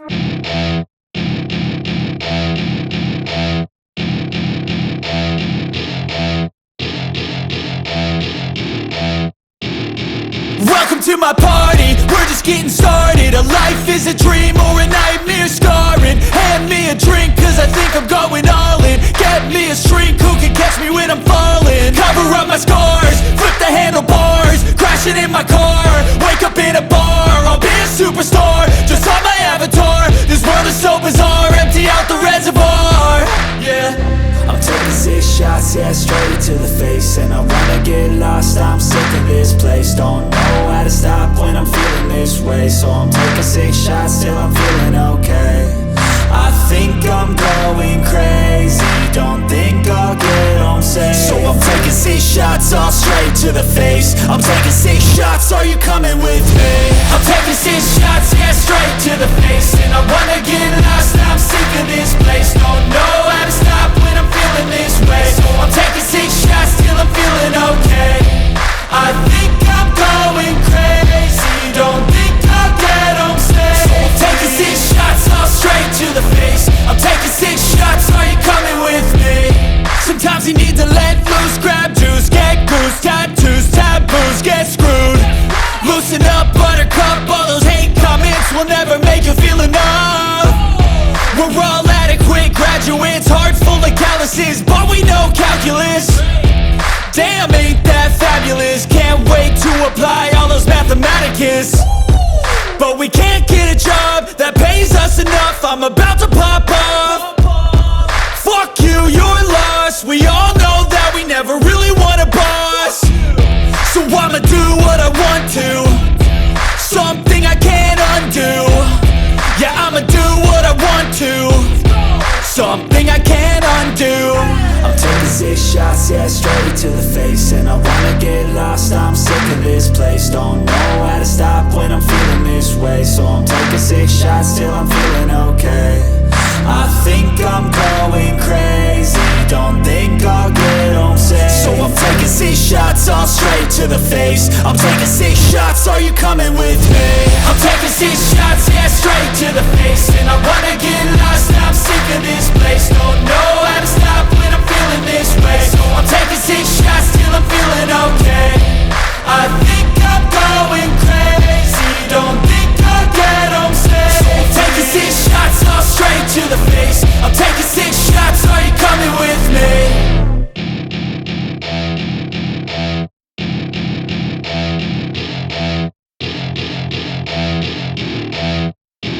Welcome to my party, we're just getting started. A life is a dream or a nightmare scarring. Hand me a drink cause I think I'm going all in. Get me a shrink who can catch me when I'm falling. Cover up my scars, flip the handlebars. Crashing in my car, wake up in a bar. I'll be a superstar, just on my avatar. This world is so bizarre, empty out the reservoir. Yeah, I'm taking 6 shots, yeah, straight to the face. And I wanna get lost, I'm sick of this place. Don't know how to stop when I'm feeling this way. So I'm taking 6 shots till I'm feeling okay. I think I'm going crazy, don't think I'll get home safe. So I'm taking 6 shots, all straight to the face. I'm taking 6 shots, are you coming with me? I'm taking 6 shots, yeah, straight to the face. And I wanna get lost, I'm sick of this place. Don't know how to stop when I'm feeling this way. So I'm taking 6 shots till I'm feeling okay. I think I'm going crazy, don't think I'll get home safe. So I'm taking 6 shots, all straight to the face. I'm taking 6 shots, are you coming with me? Sometimes you need to let loose, grab juice, get goose, tattoos, taboos, get screwed. Loosen up, buttercup, all those hate comments will never make you feel enough. We're all adequate graduates, heart full of calluses, but we know calculus. Damn, ain't that fabulous? Can't wait to apply all those mathematicus. But we can't get a job that pays us enough. I'm about to pop up. Fuck you, you're lost. We all know that we never really want a boss. So I'ma do what I want to, something I can't undo. Yeah, I'ma do what I want to, something I can't undo. I'm taking 6 shots, yeah, straight to the face. And I wanna get lost, I'm sick of this place. Don't know how to stop when I'm feeling this way. So I'm taking 6 shots till I'm feeling okay. I think I'm going crazy, don't think I'll get home safe. So I'm taking 6 shots, all straight to the face. I'm taking 6 shots, are you coming with me? I'm taking 6 shots, yeah, straight to the face. And I wanna get lost,